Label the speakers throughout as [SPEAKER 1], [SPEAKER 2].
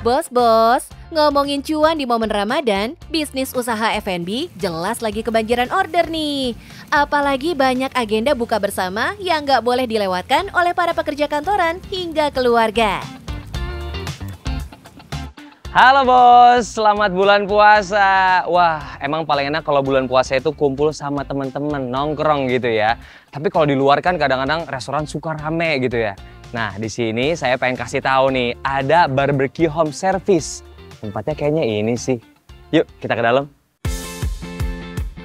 [SPEAKER 1] Bos, ngomongin cuan di momen Ramadan, bisnis usaha F&B jelas lagi kebanjiran order nih. Apalagi banyak agenda buka bersama yang nggak boleh dilewatkan oleh para pekerja kantoran hingga keluarga.
[SPEAKER 2] Halo bos, selamat bulan puasa. Wah, emang paling enak kalau bulan puasa itu kumpul sama teman-teman, nongkrong gitu ya. Tapi kalau di luar kan kadang-kadang restoran suka rame gitu ya. Nah, di sini saya pengen kasih tahu nih, ada barbecue home service. Tempatnya kayaknya ini sih. Yuk, kita ke dalam.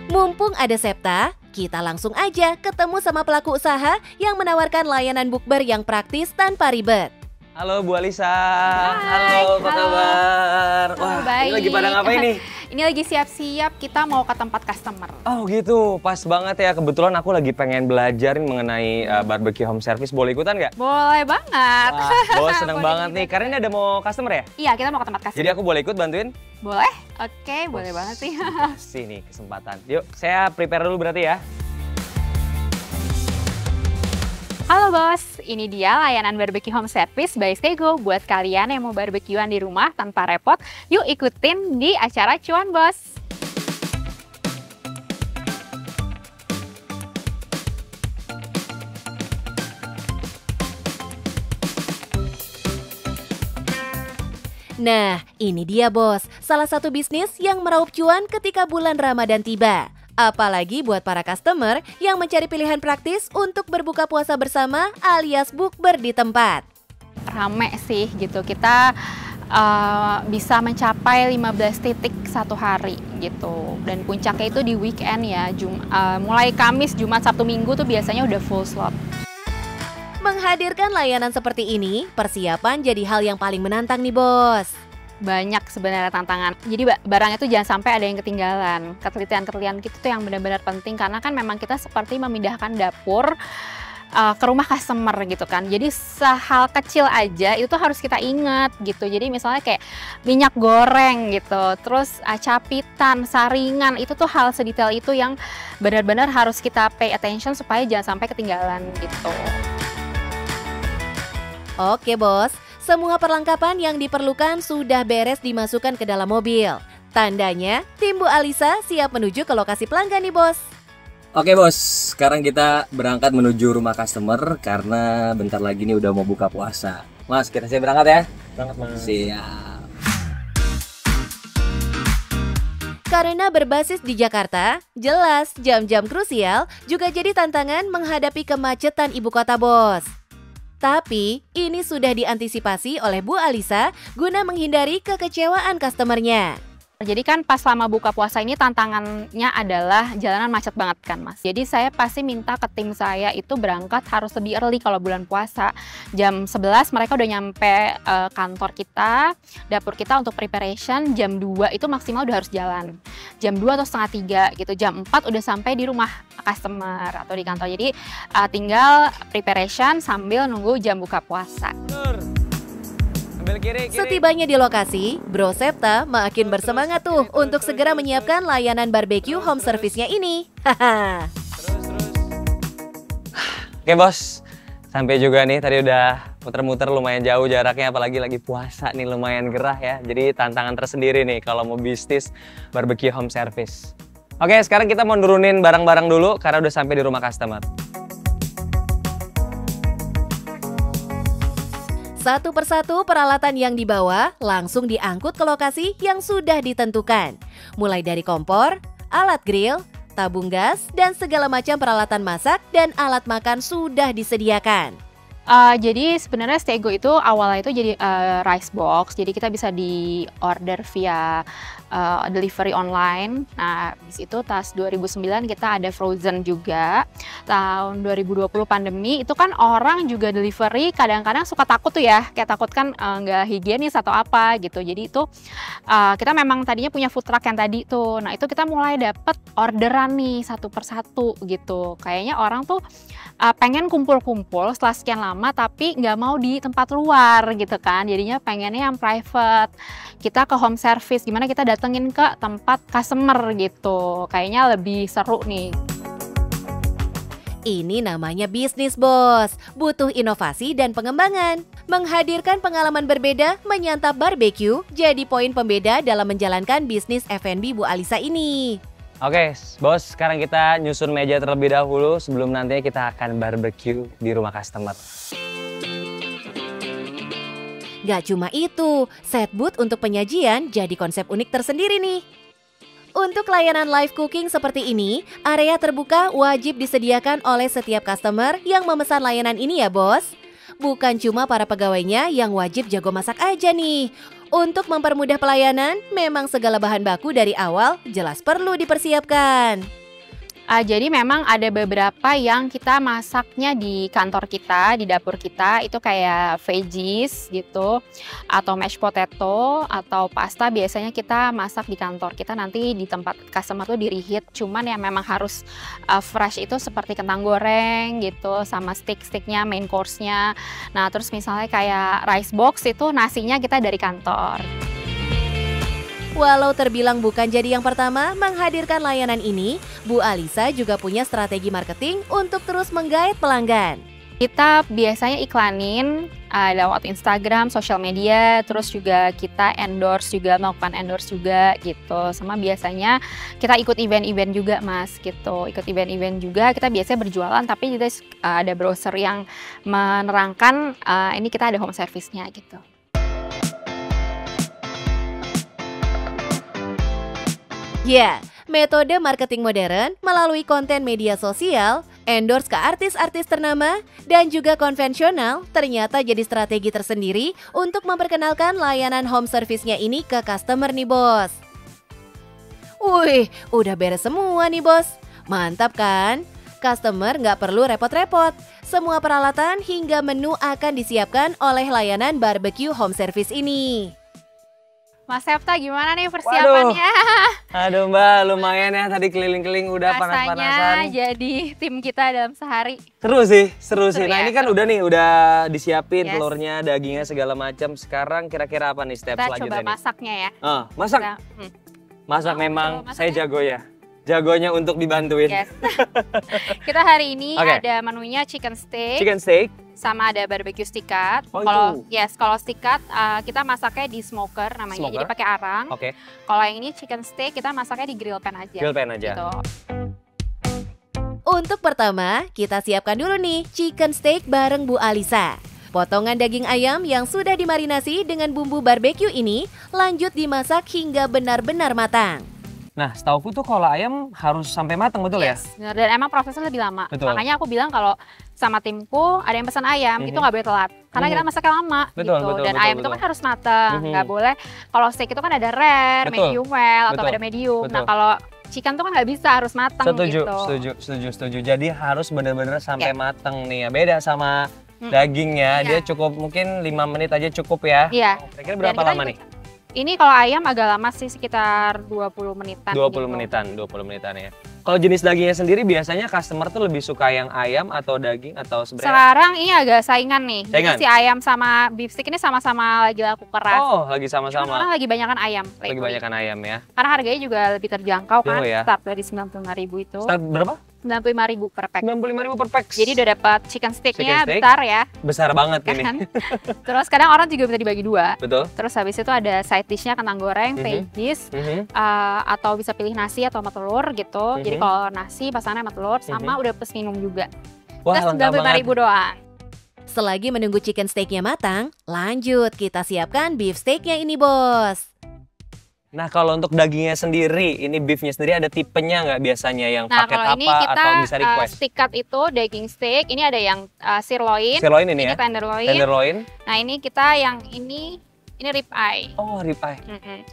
[SPEAKER 1] Mumpung ada Septa, kita langsung aja ketemu sama pelaku usaha yang menawarkan layanan bukber yang praktis tanpa ribet.
[SPEAKER 2] Halo Bu Alisa.
[SPEAKER 3] Hai,
[SPEAKER 2] halo, apa kabar?
[SPEAKER 3] Wah,
[SPEAKER 2] ini lagi pada ngapain nih?
[SPEAKER 3] Ini lagi siap-siap kita mau ke tempat customer.
[SPEAKER 2] Oh gitu, pas banget ya. Kebetulan aku lagi pengen belajarin mengenai barbecue home service. Boleh ikutan nggak?
[SPEAKER 3] Boleh banget.
[SPEAKER 2] Wah, bos seneng
[SPEAKER 3] Boleh
[SPEAKER 2] banget
[SPEAKER 3] juga.
[SPEAKER 2] nih. Karena ini ada mau customer ya?
[SPEAKER 3] Iya, kita mau ke tempat customer.
[SPEAKER 2] Jadi aku boleh ikut bantuin?
[SPEAKER 3] Boleh? Oke, boleh banget sih.
[SPEAKER 2] Kasih nih kesempatan. Yuk, saya prepare dulu berarti ya.
[SPEAKER 3] Halo bos, ini dia layanan barbecue home service by Stego. Buat kalian yang mau barbekyuan di rumah tanpa repot, yuk ikutin di acara Cuan Bos.
[SPEAKER 1] Nah, ini dia bos, salah satu bisnis yang meraup cuan ketika bulan Ramadan tiba. Apalagi buat para customer yang mencari pilihan praktis untuk berbuka puasa bersama alias bukber di tempat.
[SPEAKER 3] Rame sih gitu, kita bisa mencapai 15 titik satu hari gitu. Dan puncaknya itu di weekend ya, mulai Kamis, Jumat, Sabtu, Minggu tuh biasanya udah full slot.
[SPEAKER 1] Menghadirkan layanan seperti ini, persiapan jadi hal yang paling menantang nih bos.
[SPEAKER 3] Banyak sebenarnya tantangan. Jadi barang itu jangan sampai ada yang ketinggalan. Ketelitian-ketelitian gitu tuh yang benar-benar penting karena kan memang kita seperti memindahkan dapur ke rumah customer gitu kan. Jadi sehal kecil aja itu tuh harus kita ingat gitu. Jadi misalnya kayak minyak goreng gitu, terus capitan, saringan, itu tuh hal sedetail itu yang benar-benar harus kita pay attention supaya jangan sampai ketinggalan gitu.
[SPEAKER 1] Oke bos, semua perlengkapan yang diperlukan sudah beres dimasukkan ke dalam mobil. Tandanya, tim Bu Alisa siap menuju ke lokasi pelanggan nih bos.
[SPEAKER 2] Oke bos, sekarang kita berangkat menuju rumah customer karena bentar lagi nih udah mau buka puasa. Mas, kita siap berangkat ya? Berangkat mas. Siap.
[SPEAKER 1] Karena berbasis di Jakarta, jelas jam-jam krusial juga jadi tantangan menghadapi kemacetan ibu kota bos. Tapi, ini sudah diantisipasi oleh Bu Alisa guna menghindari kekecewaan customernya.
[SPEAKER 3] Jadi kan pas lama buka puasa ini tantangannya adalah jalanan macet banget kan mas. Jadi saya pasti minta ke tim saya itu berangkat harus lebih early kalau bulan puasa. Jam 11 mereka udah nyampe kantor kita, dapur kita untuk preparation. Jam 2 itu maksimal udah harus jalan. Jam 2 atau setengah 3 gitu, jam 4 udah sampai di rumah customer atau di kantor. Jadi tinggal preparation sambil nunggu jam buka puasa.
[SPEAKER 2] Kiri.
[SPEAKER 1] Setibanya di lokasi, Bro Septa makin bersemangat tuh untuk segera menyiapkan layanan barbecue home service-nya ini. Haha.
[SPEAKER 2] Oke bos, sampai juga nih. Tadi udah muter-muter lumayan jauh jaraknya, apalagi lagi puasa nih lumayan gerah ya. Jadi tantangan tersendiri nih kalau mau bisnis barbecue home service. Oke, sekarang kita mau nurunin barang-barang dulu karena udah sampai di rumah customer.
[SPEAKER 1] Satu persatu peralatan yang dibawa langsung diangkut ke lokasi yang sudah ditentukan. Mulai dari kompor, alat grill, tabung gas, dan segala macam peralatan masak dan alat makan sudah disediakan.
[SPEAKER 3] Jadi sebenarnya Stego itu awalnya itu jadi rice box, jadi kita bisa di order via delivery online. Nah, habis itu tas 2009 kita ada frozen juga. Tahun 2020 pandemi itu kan orang juga delivery kadang-kadang suka takut tuh ya, kayak takut kan nggak higienis atau apa gitu. Jadi itu kita memang tadinya punya food truck yang tadi tuh. Nah, itu kita mulai dapet orderan nih satu persatu gitu. Kayaknya orang tuh pengen kumpul-kumpul setelah sekian lama tapi nggak mau di tempat luar gitu kan, jadinya pengennya yang private. Kita ke home service, gimana kita datengin ke tempat customer gitu, kayaknya lebih seru nih.
[SPEAKER 1] Ini namanya bisnis, bos. Butuh inovasi dan pengembangan. Menghadirkan pengalaman berbeda menyantap barbeque jadi poin pembeda dalam menjalankan bisnis F&B Bu Alisa ini.
[SPEAKER 2] Oke, bos, sekarang kita nyusun meja terlebih dahulu sebelum nantinya kita akan barbecue di rumah customer.
[SPEAKER 1] Gak cuma itu, set booth untuk penyajian jadi konsep unik tersendiri nih. Untuk layanan live cooking seperti ini, area terbuka wajib disediakan oleh setiap customer yang memesan layanan ini ya bos. Bukan cuma para pegawainya yang wajib jago masak aja nih. Untuk mempermudah pelayanan, memang segala bahan baku dari awal jelas perlu dipersiapkan.
[SPEAKER 3] Jadi memang ada beberapa yang kita masaknya di kantor kita, di dapur kita, itu kayak veggies gitu, atau mashed potato, atau pasta biasanya kita masak di kantor kita, nanti di tempat customer tuh di reheat. Cuman yang memang harus fresh itu seperti kentang goreng gitu, sama steak-steaknya, main course-nya. Nah terus misalnya kayak rice box itu nasinya kita dari kantor.
[SPEAKER 1] Walau terbilang bukan jadi yang pertama menghadirkan layanan ini, Bu Alisa juga punya strategi marketing untuk terus menggait pelanggan.
[SPEAKER 3] Kita biasanya iklanin lewat Instagram, sosial media, terus juga kita melakukan endorse juga gitu. Sama biasanya kita ikut event-event juga mas gitu, ikut event-event juga. Kita biasanya berjualan tapi kita ada browser yang menerangkan ini kita ada home service-nya gitu.
[SPEAKER 1] Ya, metode marketing modern melalui konten media sosial, endorse ke artis-artis ternama, dan juga konvensional ternyata jadi strategi tersendiri untuk memperkenalkan layanan home service-nya ini ke customer nih bos. Wih, udah beres semua nih bos. Mantap kan? Customer nggak perlu repot-repot. Semua peralatan hingga menu akan disiapkan oleh layanan barbecue home service ini.
[SPEAKER 3] Mas Septa gimana nih persiapannya?
[SPEAKER 2] Aduh Mbak, lumayan ya tadi keliling-keliling udah panas-panasan.
[SPEAKER 3] Rasanya jadi tim kita dalam sehari.
[SPEAKER 2] Seru sih. Nah
[SPEAKER 3] ya,
[SPEAKER 2] ini kan udah nih, udah disiapin
[SPEAKER 3] Yes.
[SPEAKER 2] telurnya, dagingnya segala macam. Sekarang kira-kira apa nih step
[SPEAKER 3] Kita
[SPEAKER 2] selanjutnya
[SPEAKER 3] coba
[SPEAKER 2] nih?
[SPEAKER 3] masaknya ya.
[SPEAKER 2] Masak? Masak
[SPEAKER 3] Mau
[SPEAKER 2] memang
[SPEAKER 3] coba masak
[SPEAKER 2] saya
[SPEAKER 3] ya?
[SPEAKER 2] jago ya. Jagonya untuk dibantuin.
[SPEAKER 3] Yes. Kita hari ini
[SPEAKER 2] Oke.
[SPEAKER 3] ada menunya chicken steak.
[SPEAKER 2] Chicken steak.
[SPEAKER 3] Sama ada barbecue stick cut.
[SPEAKER 2] Oh,
[SPEAKER 3] Kalau
[SPEAKER 2] itu.
[SPEAKER 3] kalau stick cut kita masaknya di smoker namanya,
[SPEAKER 2] Smoker.
[SPEAKER 3] jadi pakai arang.
[SPEAKER 2] Oke.
[SPEAKER 3] Kalau yang ini chicken steak kita masaknya di grill pan aja.
[SPEAKER 2] Grill pan aja.
[SPEAKER 3] Gitu.
[SPEAKER 1] Untuk pertama, kita siapkan dulu nih chicken steak bareng Bu Alisa. Potongan daging ayam yang sudah dimarinasi dengan bumbu barbeque ini lanjut dimasak hingga benar-benar matang.
[SPEAKER 2] Nah, setauku tuh kalau ayam harus sampai matang, betul ya?
[SPEAKER 3] Yes, benar. Dan emang prosesnya lebih lama.
[SPEAKER 2] Betul.
[SPEAKER 3] Makanya aku bilang kalau sama timku ada yang pesan ayam itu nggak boleh telat. Karena kita masaknya lama
[SPEAKER 2] Betul,
[SPEAKER 3] gitu.
[SPEAKER 2] betul,
[SPEAKER 3] Dan
[SPEAKER 2] betul,
[SPEAKER 3] ayam itu
[SPEAKER 2] betul.
[SPEAKER 3] kan harus matang. Nggak boleh. Kalau steak itu kan ada rare,
[SPEAKER 2] Betul.
[SPEAKER 3] medium well, atau
[SPEAKER 2] Betul.
[SPEAKER 3] ada medium. Nah
[SPEAKER 2] Betul.
[SPEAKER 3] kalau chicken tuh kan nggak bisa, harus matang gitu.
[SPEAKER 2] Setuju. Jadi harus benar-benar sampai
[SPEAKER 3] Ya.
[SPEAKER 2] matang nih ya. Beda sama dagingnya, dia
[SPEAKER 3] Iya.
[SPEAKER 2] cukup mungkin 5 menit aja cukup ya.
[SPEAKER 3] Iya.
[SPEAKER 2] Kira-kira
[SPEAKER 3] Dan
[SPEAKER 2] berapa
[SPEAKER 3] kita
[SPEAKER 2] lama
[SPEAKER 3] juga-
[SPEAKER 2] nih?
[SPEAKER 3] Ini kalau ayam agak lama sih, sekitar 20 menitan.
[SPEAKER 2] 20
[SPEAKER 3] gitu.
[SPEAKER 2] menitan ya. Kalau jenis dagingnya sendiri biasanya customer tuh lebih suka yang ayam atau daging atau sebenarnya?
[SPEAKER 3] Sekarang ini agak saingan nih.
[SPEAKER 2] Saingan?
[SPEAKER 3] Jadi si ayam sama beef stick ini sama-sama lagi laku keras.
[SPEAKER 2] Oh, lagi
[SPEAKER 3] Cuman orang
[SPEAKER 2] sama-sama.
[SPEAKER 3] lagi banyakan ayam.
[SPEAKER 2] Lagi
[SPEAKER 3] lately.
[SPEAKER 2] banyakan ayam ya.
[SPEAKER 3] Karena harganya juga lebih terjangkau kan.
[SPEAKER 2] Oh, ya.
[SPEAKER 3] Start dari 95.000 itu.
[SPEAKER 2] Start berapa?
[SPEAKER 3] 95.000 per pack.
[SPEAKER 2] 95.000 per pack.
[SPEAKER 3] Jadi udah dapat chicken steaknya
[SPEAKER 2] Chicken steak.
[SPEAKER 3] besar ya.
[SPEAKER 2] besar banget ini.
[SPEAKER 3] Kan? Terus kadang orang juga bisa dibagi dua.
[SPEAKER 2] Betul.
[SPEAKER 3] Terus habis itu ada side dishnya kentang goreng, veggies, atau bisa pilih nasi atau sama telur gitu. Jadi kalau nasi pasangannya sama telur, sama udah plus minum juga.
[SPEAKER 2] Wah,
[SPEAKER 3] Kita
[SPEAKER 2] lengkap banget.
[SPEAKER 3] 95.000 doang.
[SPEAKER 1] Selagi menunggu chicken steaknya matang, lanjut kita siapkan beef steaknya ini bos.
[SPEAKER 2] Nah, kalau untuk dagingnya sendiri, ini beefnya sendiri ada tipenya nggak biasanya yang
[SPEAKER 3] Nah
[SPEAKER 2] paket
[SPEAKER 3] kalau
[SPEAKER 2] apa
[SPEAKER 3] ini kita
[SPEAKER 2] atau bisa request?
[SPEAKER 3] stick cut itu daging steak. Ini ada yang sirloin,
[SPEAKER 2] Sirloin ini ya?
[SPEAKER 3] tenderloin.
[SPEAKER 2] Tenderloin.
[SPEAKER 3] Nah ini kita yang ini rib eye.
[SPEAKER 2] Oh, rib eye.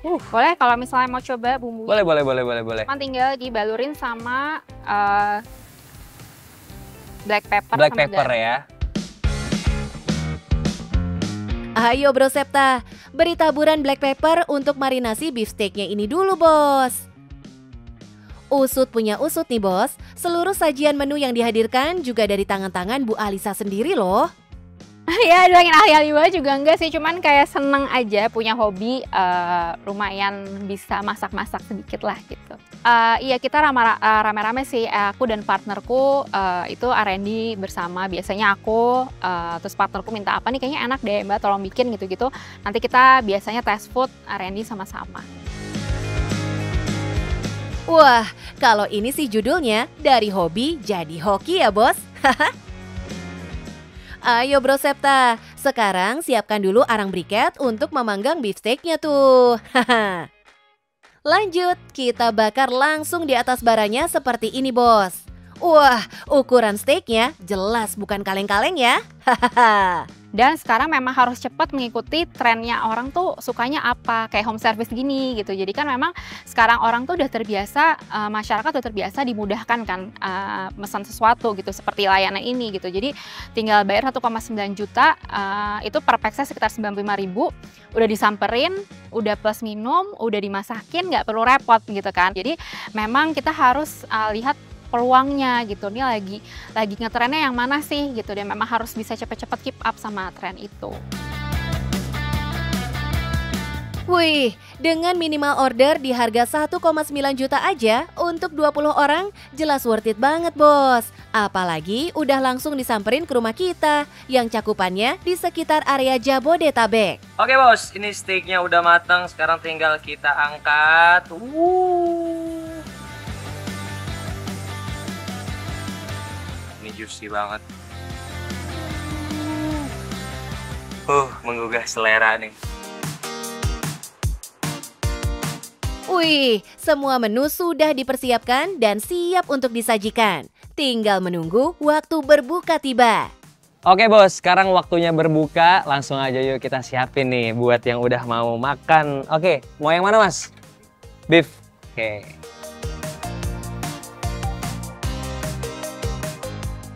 [SPEAKER 3] Boleh kalau misalnya mau coba bumbu.
[SPEAKER 2] Boleh.
[SPEAKER 3] Cuman tinggal dibalurin sama black pepper.
[SPEAKER 2] Black
[SPEAKER 3] sama
[SPEAKER 2] pepper
[SPEAKER 3] garam.
[SPEAKER 2] ya.
[SPEAKER 1] Ayo Bro Septa, beri taburan black pepper untuk marinasi beef steaknya ini dulu bos. Usut punya usut nih bos, seluruh sajian menu yang dihadirkan juga dari tangan-tangan Bu Alisa sendiri loh.
[SPEAKER 3] Ya, bilangin ahli-ahli banget juga enggak sih, cuman kayak seneng aja punya hobi, lumayan bisa masak-masak sedikit lah gitu. Iya, kita rame-rame sih, aku dan partnerku itu R&D bersama. Biasanya aku, terus partnerku minta apa nih, kayaknya enak deh Mbak tolong bikin gitu-gitu. Nanti kita biasanya test food R&D sama-sama.
[SPEAKER 1] Wah, kalau ini sih judulnya dari hobi jadi hoki ya bos. Ayo Bro Septa, sekarang siapkan dulu arang briket untuk memanggang beefsteaknya tuh. Lanjut, kita bakar langsung di atas baranya seperti ini bos. Wah, ukuran steaknya jelas bukan kaleng-kaleng ya.
[SPEAKER 3] Dan sekarang memang harus cepat mengikuti trennya orang tuh sukanya apa, kayak home service gini gitu. Jadi kan memang sekarang orang tuh udah terbiasa, masyarakat udah terbiasa dimudahkan kan pesan sesuatu gitu, seperti layanan ini gitu. Jadi tinggal bayar 1,9 juta, itu per packnya sekitar 95.000, udah disamperin, udah plus minum, udah dimasakin, nggak perlu repot gitu kan. Jadi memang kita harus lihat peluangnya gitu, nih lagi ngetrennya yang mana sih gitu, dan memang harus bisa cepet-cepet keep up sama tren itu.
[SPEAKER 1] Wih, dengan minimal order di harga 1,9 juta aja untuk 20 orang, jelas worth it banget bos. Apalagi udah langsung disamperin ke rumah kita, yang cakupannya di sekitar area Jabodetabek.
[SPEAKER 2] Oke bos, ini steaknya udah matang, sekarang tinggal kita angkat. Ini juicy banget. Menggugah selera nih.
[SPEAKER 1] Wih, semua menu sudah dipersiapkan dan siap untuk disajikan. Tinggal menunggu waktu berbuka tiba.
[SPEAKER 2] Oke bos, sekarang waktunya berbuka. Langsung aja yuk kita siapin nih buat yang udah mau makan. Oke, mau yang mana mas? Beef. Oke.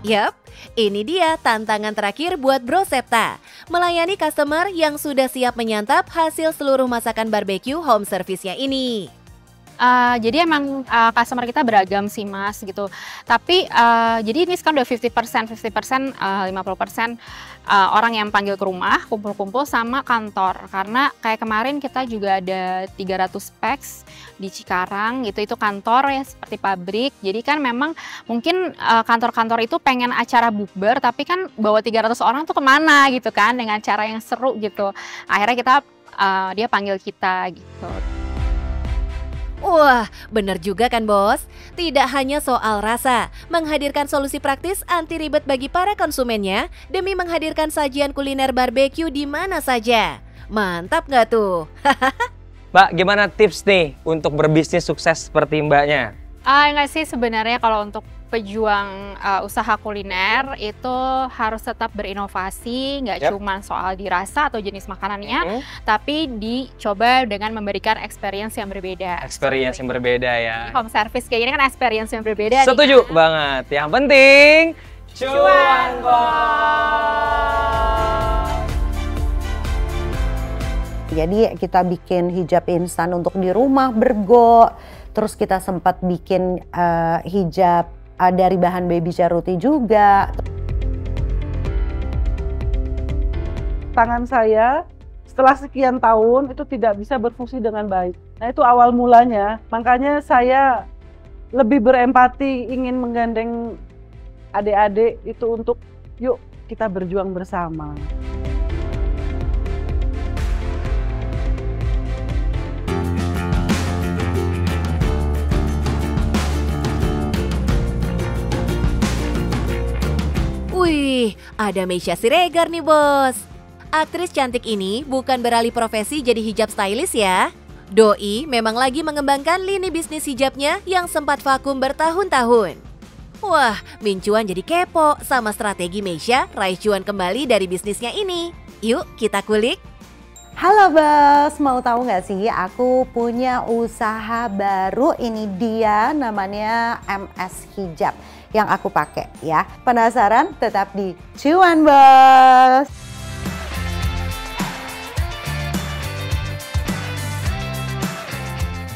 [SPEAKER 1] Yap, ini dia tantangan terakhir buat Bro Septa. Melayani customer yang sudah siap menyantap hasil seluruh masakan barbeque home service-nya ini.
[SPEAKER 3] Jadi emang customer kita beragam sih mas gitu. Tapi jadi ini sekarang udah 50%, 50%, 50% orang yang panggil ke rumah, kumpul-kumpul sama kantor. Karena kayak kemarin kita juga ada 300 packs di Cikarang gitu, itu kantor ya seperti pabrik. Jadi kan memang mungkin kantor-kantor itu pengen acara bukber, tapi kan bawa 300 orang tuh kemana gitu kan, dengan cara yang seru gitu. Akhirnya kita dia panggil kita gitu.
[SPEAKER 1] Wah, bener juga kan bos? Tidak hanya soal rasa, menghadirkan solusi praktis anti ribet bagi para konsumennya demi menghadirkan sajian kuliner barbeque di mana saja. Mantap nggak tuh?
[SPEAKER 2] Mbak, gimana tips nih untuk berbisnis sukses seperti mbaknya?
[SPEAKER 3] Enggak sih, sebenarnya kalau untuk pejuang usaha kuliner itu harus tetap berinovasi, nggak cuma soal dirasa atau jenis makanannya, tapi dicoba dengan memberikan experience yang berbeda.
[SPEAKER 2] Experience yang berbeda ya.
[SPEAKER 3] Home service kayak gini kan experience yang berbeda.
[SPEAKER 2] Setuju
[SPEAKER 3] nih,
[SPEAKER 2] banget. Yang penting cuan bos.
[SPEAKER 4] Jadi kita bikin hijab instan untuk di rumah bergo. Terus kita sempat bikin hijab dari bahan baby charuti juga.
[SPEAKER 5] Tangan saya setelah sekian tahun itu tidak bisa berfungsi dengan baik. Nah itu awal mulanya, makanya saya lebih berempati ingin menggandeng adik-adik itu untuk yuk kita berjuang bersama.
[SPEAKER 1] Wih, ada Meisya Siregar nih bos. Aktris cantik ini bukan beralih profesi jadi hijab stylist ya. Doi memang lagi mengembangkan lini bisnis hijabnya yang sempat vakum bertahun-tahun. Wah, Mincuan jadi kepo sama strategi Meisya raih cuan kembali dari bisnisnya ini. Yuk kita kulik.
[SPEAKER 4] Halo bos, mau tahu nggak sih aku punya usaha baru, ini dia namanya MS Hijab yang aku pakai ya. Penasaran? Tetap di Cuan Bos.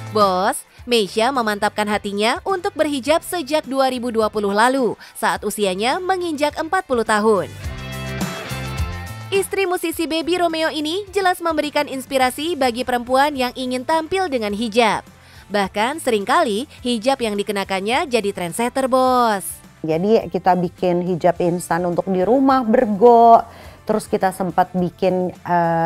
[SPEAKER 1] Bos, Meisya memantapkan hatinya untuk berhijab sejak 2020 lalu saat usianya menginjak 40 tahun. Istri musisi Baby Romeo ini jelas memberikan inspirasi bagi perempuan yang ingin tampil dengan hijab. Bahkan seringkali hijab yang dikenakannya jadi trendsetter, Bos.
[SPEAKER 4] Jadi kita bikin hijab instan untuk di rumah bergo. Terus kita sempat bikin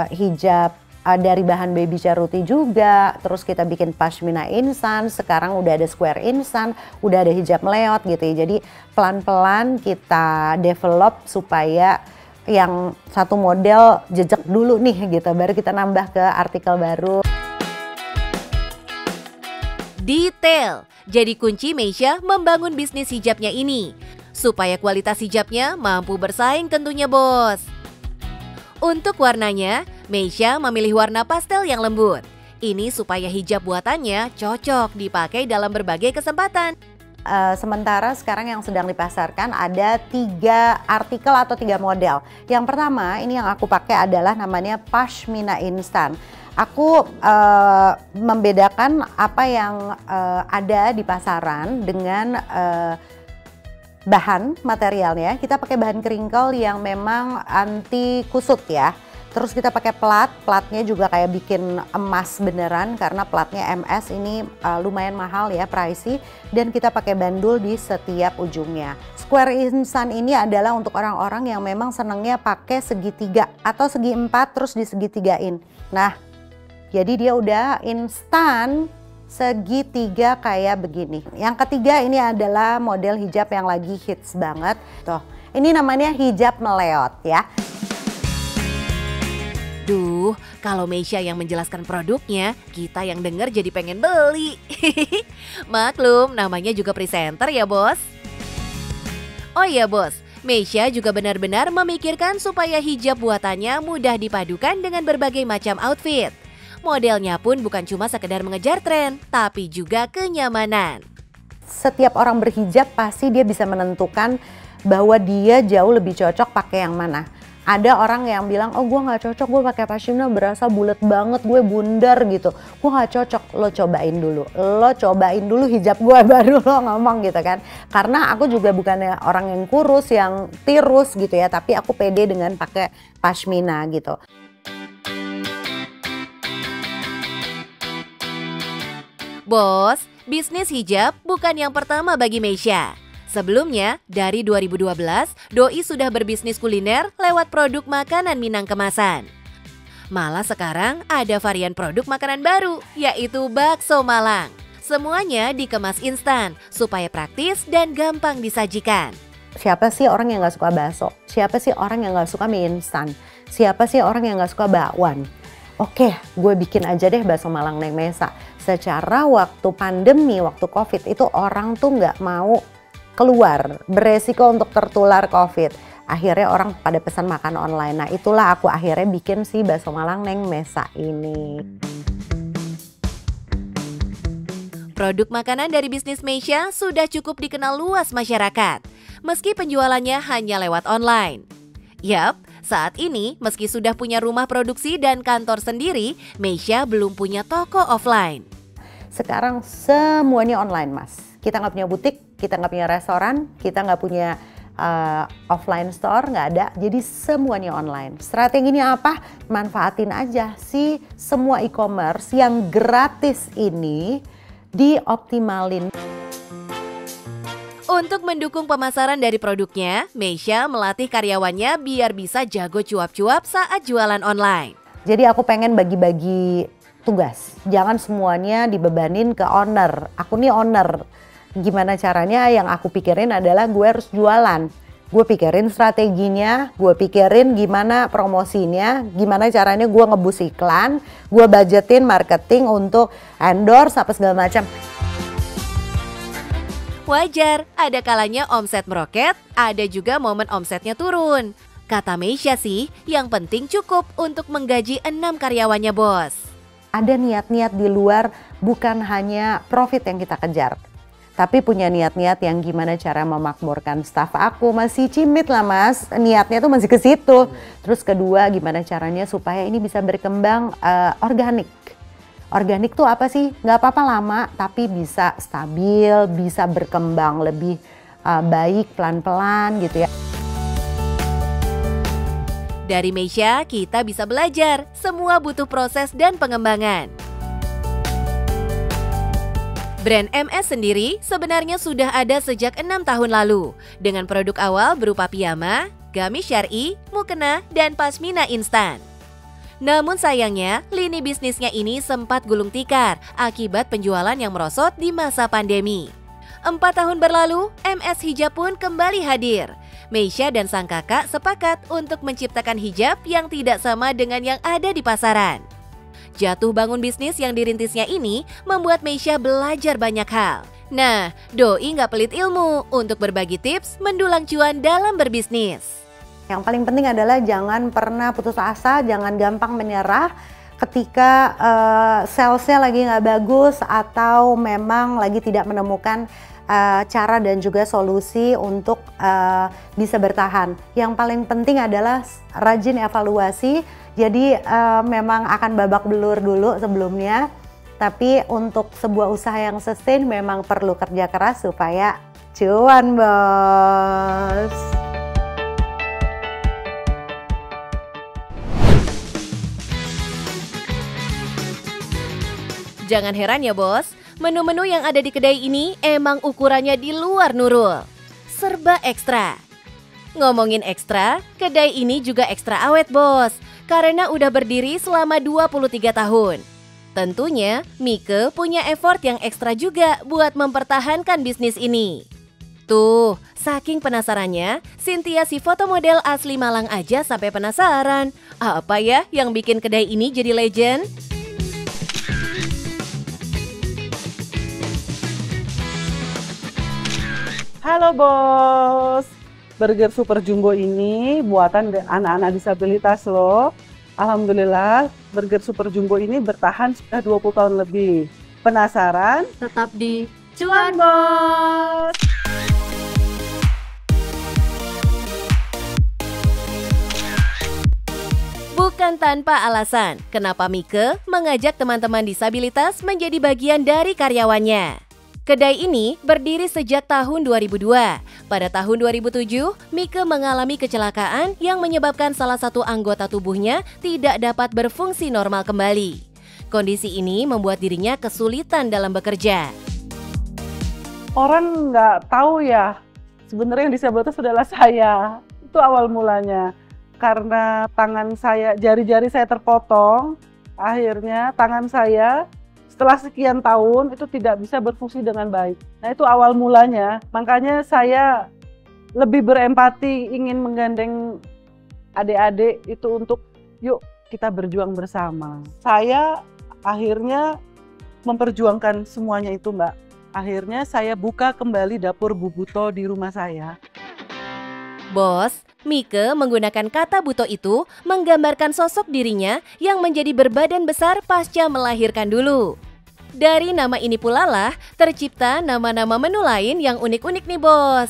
[SPEAKER 4] hijab dari bahan baby charuti juga. Terus kita bikin pashmina instan, sekarang udah ada square instan, udah ada hijab meleot gitu ya. Jadi pelan-pelan kita develop supaya yang satu model jejak dulu nih gitu, baru kita nambah ke artikel baru.
[SPEAKER 1] Detail jadi kunci Meisha membangun bisnis hijabnya ini. Supaya kualitas hijabnya mampu bersaing tentunya, Bos. Untuk warnanya, Meisha memilih warna pastel yang lembut. Ini supaya hijab buatannya cocok dipakai dalam berbagai kesempatan.
[SPEAKER 4] Sementara sekarang yang sedang dipasarkan ada 3 artikel atau 3 model. Yang pertama ini yang aku pakai adalah namanya pashmina instan. Aku membedakan apa yang ada di pasaran dengan bahan materialnya. Kita pakai bahan crinkle yang memang anti kusut ya. Terus kita pakai platnya juga kayak bikin emas beneran karena platnya MS ini lumayan mahal ya, pricey. Dan kita pakai bandul di setiap ujungnya. Square instan ini adalah untuk orang-orang yang memang senangnya pakai segitiga atau segi 4 terus disegitigain. Nah, jadi dia udah instan segitiga kayak begini. Yang ketiga ini adalah model hijab yang lagi hits banget. Tuh, ini namanya hijab meleot ya.
[SPEAKER 1] Duh, kalau Meisha yang menjelaskan produknya, kita yang denger jadi pengen beli. Maklum, namanya juga presenter ya, Bos. Oh iya, Bos, Meisha juga benar-benar memikirkan supaya hijab buatannya mudah dipadukan dengan berbagai macam outfit. Modelnya pun bukan cuma sekedar mengejar tren, tapi juga kenyamanan.
[SPEAKER 4] Setiap orang berhijab pasti dia bisa menentukan bahwa dia jauh lebih cocok pakai yang mana. Ada orang yang bilang, oh gue gak cocok, gue pakai pashmina berasa bulat banget, gue bundar gitu. Gue gak cocok, lo cobain dulu hijab gue baru lo ngomong gitu kan. Karena aku juga bukannya orang yang kurus, yang tirus gitu ya, tapi aku pede dengan pakai pashmina gitu.
[SPEAKER 1] Bos, bisnis hijab bukan yang pertama bagi Meisha. Sebelumnya, dari 2012, Doi sudah berbisnis kuliner lewat produk makanan Minang kemasan. Malah sekarang ada varian produk makanan baru, yaitu bakso Malang. Semuanya dikemas instan, supaya praktis dan gampang disajikan.
[SPEAKER 4] Siapa sih orang yang gak suka bakso? Siapa sih orang yang gak suka mie instan? Siapa sih orang yang gak suka bakwan? Oke, gue bikin aja deh bakso Malang Neng Mesa. Secara waktu pandemi, waktu COVID itu orang tuh gak mau keluar, beresiko untuk tertular COVID. Akhirnya orang pada pesan makan online. Nah itulah aku akhirnya bikin si bakso Malang Neng Mesa ini.
[SPEAKER 1] Produk makanan dari bisnis Meisha sudah cukup dikenal luas masyarakat, meski penjualannya hanya lewat online. Yap, saat ini meski sudah punya rumah produksi dan kantor sendiri, Meisha belum punya toko offline.
[SPEAKER 4] Sekarang semuanya online, Mas. Kita nggak punya butik, kita nggak punya restoran, kita nggak punya offline store, nggak ada. Jadi semuanya online. Strateginya apa? Manfaatin aja sih semua e-commerce yang gratis ini dioptimalin.
[SPEAKER 1] Untuk mendukung pemasaran dari produknya, Meisha melatih karyawannya biar bisa jago cuap-cuap saat jualan online.
[SPEAKER 4] Jadi aku pengen bagi-bagi tugas. Jangan semuanya dibebanin ke owner. Aku nih owner. Gimana caranya, yang aku pikirin adalah gue harus jualan. Gue pikirin strateginya, gue pikirin gimana promosinya, gimana caranya gue ngebus iklan, gue budgetin marketing untuk endorse apa segala macam.
[SPEAKER 1] Wajar, ada kalanya omset meroket, ada juga momen omsetnya turun. Kata Meisha sih, yang penting cukup untuk menggaji 6 karyawannya, Bos.
[SPEAKER 4] Ada niat-niat di luar, bukan hanya profit yang kita kejar. Tapi punya niat-niat yang gimana cara memakmurkan staf aku. Masih cimit lah, Mas, niatnya tuh masih ke situ. Terus kedua, gimana caranya supaya ini bisa berkembang organik. Organik tuh apa sih? Nggak apa-apa lama, tapi bisa stabil, bisa berkembang lebih baik pelan-pelan gitu ya.
[SPEAKER 1] Dari Meisha, kita bisa belajar. Semua butuh proses dan pengembangan. Brand MS sendiri sebenarnya sudah ada sejak 6 tahun lalu. Dengan produk awal berupa piyama, gamis syar'i, mukena, dan pasmina instan. Namun sayangnya, lini bisnisnya ini sempat gulung tikar akibat penjualan yang merosot di masa pandemi. 4 tahun berlalu, MS Hijab pun kembali hadir. Meisha dan sang kakak sepakat untuk menciptakan hijab yang tidak sama dengan yang ada di pasaran. Jatuh bangun bisnis yang dirintisnya ini membuat Meisha belajar banyak hal. Nah, doi nggak pelit ilmu untuk berbagi tips mendulang cuan dalam berbisnis.
[SPEAKER 4] Yang paling penting adalah jangan pernah putus asa, jangan gampang menyerah ketika salesnya lagi nggak bagus atau memang lagi tidak menemukan cara dan juga solusi untuk bisa bertahan. Yang paling penting adalah rajin evaluasi. Jadi memang akan babak belur dulu sebelumnya. Tapi untuk sebuah usaha yang sustain memang perlu kerja keras supaya cuan, bos.
[SPEAKER 1] Jangan heran ya bos, menu-menu yang ada di kedai ini emang ukurannya di luar nurul. Serba ekstra. Ngomongin ekstra, kedai ini juga ekstra awet bos, karena udah berdiri selama 23 tahun. Tentunya, Mike punya effort yang ekstra juga buat mempertahankan bisnis ini. Tuh, saking penasarannya, Cynthia si foto model asli Malang aja sampai penasaran. Apa ya yang bikin kedai ini jadi legend?
[SPEAKER 5] Halo bos, burger super jumbo ini buatan anak-anak disabilitas loh. Alhamdulillah, burger super jumbo ini bertahan sudah 20 tahun lebih. Penasaran?
[SPEAKER 3] Tetap di Cuan Bos.
[SPEAKER 1] Bukan tanpa alasan, kenapa Mike mengajak teman-teman disabilitas menjadi bagian dari karyawannya. Kedai ini berdiri sejak tahun 2002. Pada tahun 2007, Mike mengalami kecelakaan yang menyebabkan salah satu anggota tubuhnya tidak dapat berfungsi normal kembali. Kondisi ini membuat dirinya kesulitan dalam bekerja.
[SPEAKER 5] Orang nggak tahu ya, sebenarnya yang disabilitas adalah saya. Itu awal mulanya. Karena tangan saya, jari-jari saya terpotong, akhirnya tangan saya setelah sekian tahun itu tidak bisa berfungsi dengan baik. Nah itu awal mulanya, makanya saya lebih berempati ingin menggandeng adik-adik itu untuk yuk kita berjuang bersama. Saya akhirnya memperjuangkan semuanya itu Mbak. Akhirnya saya buka kembali dapur Bu Buto di rumah saya.
[SPEAKER 1] Bos, Mike menggunakan kata buto itu menggambarkan sosok dirinya yang menjadi berbadan besar pasca melahirkan dulu. Dari nama ini pula lah tercipta nama-nama menu lain yang unik-unik nih bos.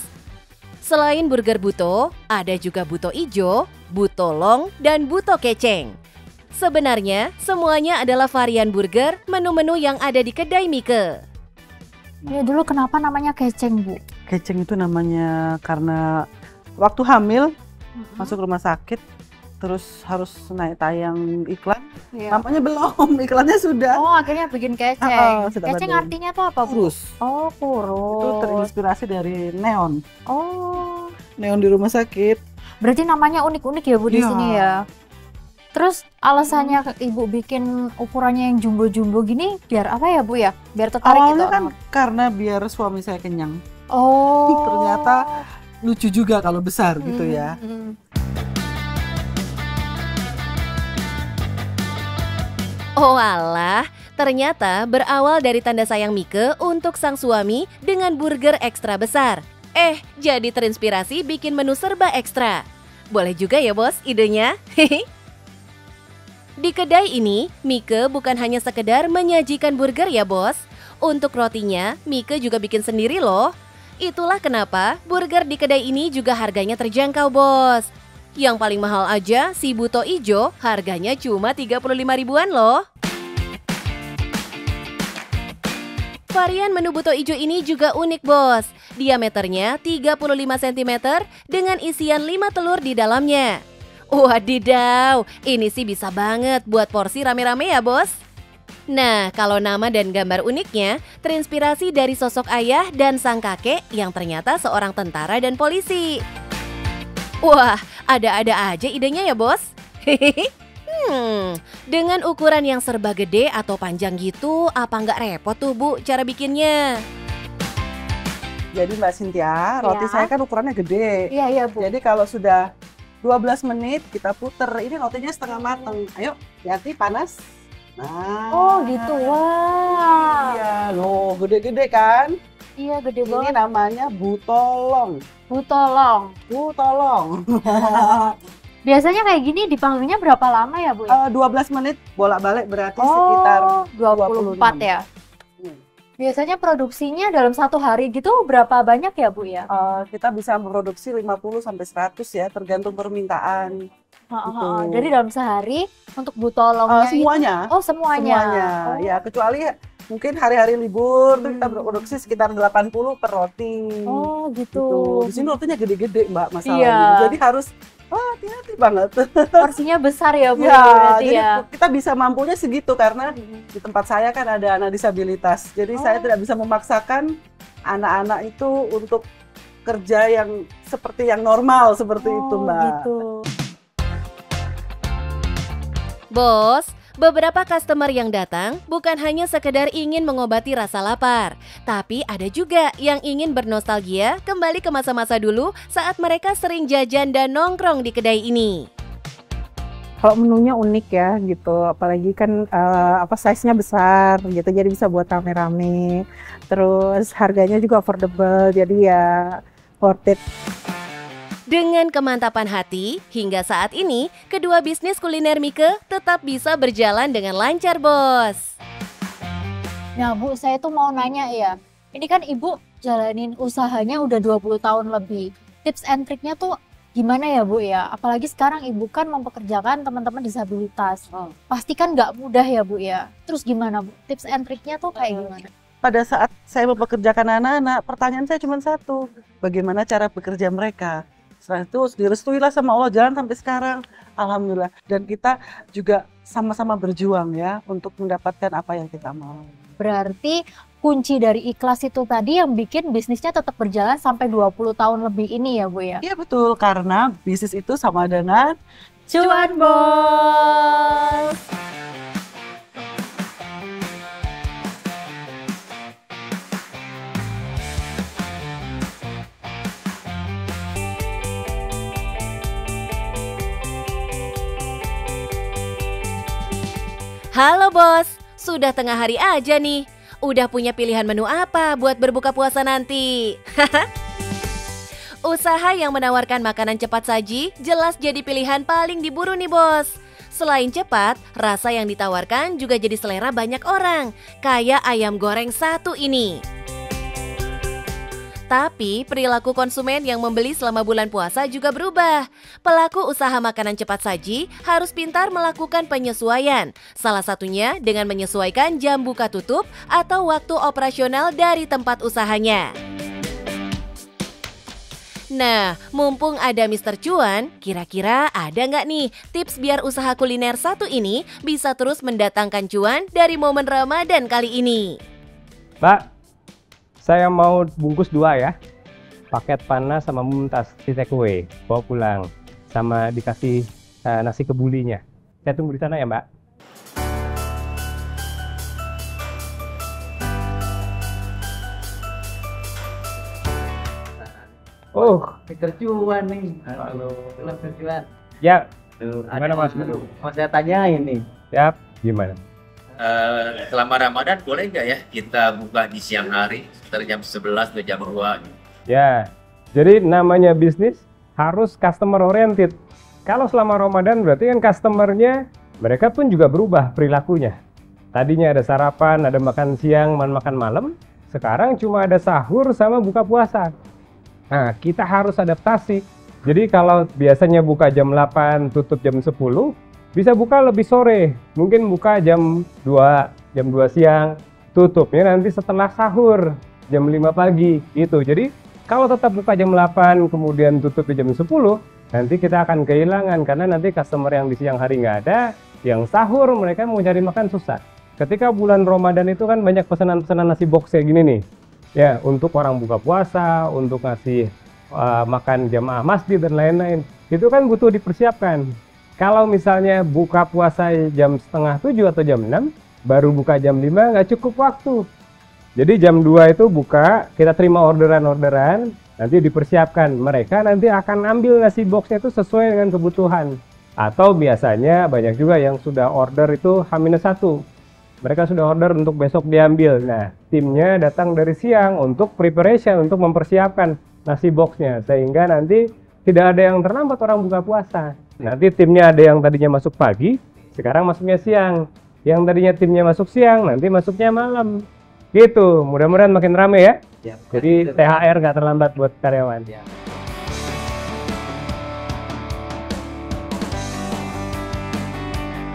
[SPEAKER 1] Selain burger buto, ada juga buto ijo, buto long, dan buto keceng. Sebenarnya semuanya adalah varian burger menu-menu yang ada di kedai Mike.
[SPEAKER 3] Ya dulu kenapa namanya keceng Bu?
[SPEAKER 5] Keceng itu namanya karena waktu hamil masuk rumah sakit terus harus naik tayang iklan. Namanya belum, iklannya sudah.
[SPEAKER 3] Oh akhirnya bikin keceng.
[SPEAKER 5] Sudah
[SPEAKER 3] Keceng
[SPEAKER 5] badan.
[SPEAKER 3] artinya tuh apa Bu?
[SPEAKER 5] Kurus.
[SPEAKER 3] Oh kurus.
[SPEAKER 5] Itu terinspirasi dari neon.
[SPEAKER 3] Oh
[SPEAKER 5] Neon di rumah sakit.
[SPEAKER 3] berarti namanya unik-unik ya Bu di
[SPEAKER 5] Iya.
[SPEAKER 3] sini ya. Terus alasannya Ibu bikin ukurannya yang jumbo-jumbo gini biar apa ya Bu ya? Biar tertarik gitu
[SPEAKER 5] Awalnya kan
[SPEAKER 3] orang.
[SPEAKER 5] karena biar suami saya kenyang.
[SPEAKER 3] Oh
[SPEAKER 5] Ternyata lucu juga kalau besar gitu ya.
[SPEAKER 1] Oh alah, ternyata berawal dari tanda sayang Mike untuk sang suami dengan burger ekstra besar. Jadi terinspirasi bikin menu serba ekstra. Boleh juga ya bos idenya? Di kedai ini, Mike bukan hanya sekedar menyajikan burger ya bos. Untuk rotinya, Mike juga bikin sendiri loh. Itulah kenapa burger di kedai ini juga harganya terjangkau bos. Yang paling mahal aja si buto ijo harganya cuma 35 ribuan loh. Varian menu buto ijo ini juga unik bos. Diameternya 35 cm dengan isian 5 telur di dalamnya. Wadidaw, ini sih bisa banget buat porsi rame-rame ya bos. Nah, kalau nama dan gambar uniknya terinspirasi dari sosok ayah dan sang kakek yang ternyata seorang tentara dan polisi. Wah, ada-ada aja idenya ya bos. Dengan ukuran yang serba gede atau panjang gitu, apa nggak repot tuh Bu cara bikinnya?
[SPEAKER 5] Jadi Mbak Cynthia, roti
[SPEAKER 3] Ya.
[SPEAKER 5] saya kan ukurannya gede.
[SPEAKER 3] Iya Bu.
[SPEAKER 5] Jadi kalau sudah 12 menit kita puter, ini rotinya setengah mateng. Ayo, hati panas. Nah.
[SPEAKER 3] Oh gitu, wah.
[SPEAKER 5] Iya, loh gede-gede kan?
[SPEAKER 3] Iya gede
[SPEAKER 5] Ini
[SPEAKER 3] banget.
[SPEAKER 5] namanya butolong.
[SPEAKER 3] Butolong.
[SPEAKER 5] Butolong.
[SPEAKER 3] Biasanya kayak gini dipanggilnya berapa lama ya Bu?
[SPEAKER 5] 12 menit bolak-balik berarti sekitar
[SPEAKER 3] 24 ya.
[SPEAKER 5] Hmm.
[SPEAKER 3] Biasanya produksinya dalam satu hari gitu berapa banyak ya Bu ya?
[SPEAKER 5] Kita bisa memproduksi 50 sampai 100 ya, tergantung permintaan. Gitu.
[SPEAKER 3] Dari dalam sehari untuk butolongnya
[SPEAKER 5] Semuanya.
[SPEAKER 3] itu, oh semuanya. Oh.
[SPEAKER 5] Ya, kecuali mungkin hari-hari libur tuh kita produksi sekitar 80 per roti.
[SPEAKER 3] Oh gitu.
[SPEAKER 5] Gitu. Di sini rotinya gede-gede Mbak masalahnya.
[SPEAKER 3] Iya.
[SPEAKER 5] Jadi harus hati-hati banget.
[SPEAKER 3] Porsinya besar ya Bu
[SPEAKER 5] Ya,
[SPEAKER 3] berarti
[SPEAKER 5] jadi
[SPEAKER 3] ya.
[SPEAKER 5] kita bisa mampunya segitu karena di tempat saya kan ada anak disabilitas. Jadi saya tidak bisa memaksakan anak-anak itu untuk kerja yang seperti yang normal seperti itu Mbak.
[SPEAKER 3] Gitu.
[SPEAKER 1] Bos, beberapa customer yang datang bukan hanya sekedar ingin mengobati rasa lapar, tapi ada juga yang ingin bernostalgia kembali ke masa-masa dulu saat mereka sering jajan dan nongkrong di kedai ini.
[SPEAKER 6] Kalau menunya unik ya gitu, apalagi kan size-nya besar gitu, jadi bisa buat rame-rame. Terus harganya juga affordable, jadi ya worth it.
[SPEAKER 1] Dengan kemantapan hati, hingga saat ini, kedua bisnis kuliner Mike tetap bisa berjalan dengan lancar, bos.
[SPEAKER 3] Nah Bu, saya tuh mau nanya ya. Ini kan Ibu jalanin usahanya udah 20 tahun lebih. Tips and triknya tuh gimana ya Bu ya? Apalagi sekarang Ibu kan mempekerjakan teman-teman disabilitas. Pasti kan nggak mudah ya Bu ya. Terus gimana Bu? Tips and triknya tuh kayak gimana?
[SPEAKER 5] Pada saat saya mempekerjakan anak-anak, pertanyaan saya cuma satu, bagaimana cara bekerja mereka? Setelah itu direstuilah sama Allah, jalan sampai sekarang, alhamdulillah. Dan kita juga sama-sama berjuang ya untuk mendapatkan apa yang kita mau.
[SPEAKER 3] Berarti kunci dari ikhlas itu tadi yang bikin bisnisnya tetap berjalan sampai 20 tahun lebih ini ya Bu ya?
[SPEAKER 5] Iya betul, karena bisnis itu sama dengan
[SPEAKER 3] Cuan bos!
[SPEAKER 1] Halo bos, sudah tengah hari aja nih. Udah punya pilihan menu apa buat berbuka puasa nanti? Usaha yang menawarkan makanan cepat saji jelas jadi pilihan paling diburu nih bos. Selain cepat, rasa yang ditawarkan juga jadi selera banyak orang, kayak ayam goreng satu ini. Tapi perilaku konsumen yang membeli selama bulan puasa juga berubah. Pelaku usaha makanan cepat saji harus pintar melakukan penyesuaian. Salah satunya dengan menyesuaikan jam buka tutup atau waktu operasional dari tempat usahanya. Nah, mumpung ada Mr. Cuan, kira-kira ada nggak nih tips biar usaha kuliner satu ini bisa terus mendatangkan cuan dari momen Ramadan kali ini?
[SPEAKER 7] Pak, saya mau bungkus 2 ya. Paket panas sama mumtaz di take away, bawa pulang. Sama dikasih nasi kebulinya. Saya tunggu di sana ya, Mbak. Oh,
[SPEAKER 8] Mr. Cuan nih. Halo, Mr. Cuan.
[SPEAKER 7] ya.
[SPEAKER 8] Gimana
[SPEAKER 7] Mas?
[SPEAKER 8] Mau saya tanyain nih.
[SPEAKER 7] Siap. Gimana?
[SPEAKER 9] Selama Ramadan boleh nggak ya kita buka di siang hari sekitar jam 11 atau jam 2?
[SPEAKER 7] Ya, jadi namanya bisnis harus customer oriented. Kalau selama Ramadan berarti kan customernya mereka pun juga berubah perilakunya. Tadinya ada sarapan, ada makan siang, makan malam. Sekarang cuma ada sahur sama buka puasa. Nah, kita harus adaptasi. Jadi kalau biasanya buka jam 8, tutup jam 10, bisa buka lebih sore. Mungkin buka jam 2 siang, tutupnya nanti setelah sahur, jam 5 pagi. Gitu. Jadi Kalau tetap buka jam 8 kemudian tutup di jam 10, nanti kita akan kehilangan karena nanti customer yang di siang hari nggak ada, yang sahur mereka mau cari makan susah. Ketika bulan Ramadan itu kan banyak pesanan-pesanan nasi box kayak gini nih. Ya, untuk orang buka puasa, untuk ngasih makan jamaah masjid dan lain-lain. Itu kan butuh dipersiapkan. Kalau misalnya buka puasa jam setengah 7 atau jam 6, baru buka jam 5 nggak cukup waktu. Jadi jam 2 itu buka, kita terima orderan-orderan, nanti dipersiapkan. Mereka nanti akan ambil nasi boxnya itu sesuai dengan kebutuhan. Atau biasanya banyak juga yang sudah order itu H-1. Mereka sudah order untuk besok diambil. Nah, timnya datang dari siang untuk preparation, untuk mempersiapkan nasi boxnya. Sehingga nanti tidak ada yang terlambat orang buka puasa. Nanti timnya ada yang tadinya masuk pagi, sekarang masuknya siang. Yang tadinya timnya masuk siang, nanti masuknya malam. Gitu, mudah-mudahan makin rame ya. Jadi THR nggak terlambat buat karyawan.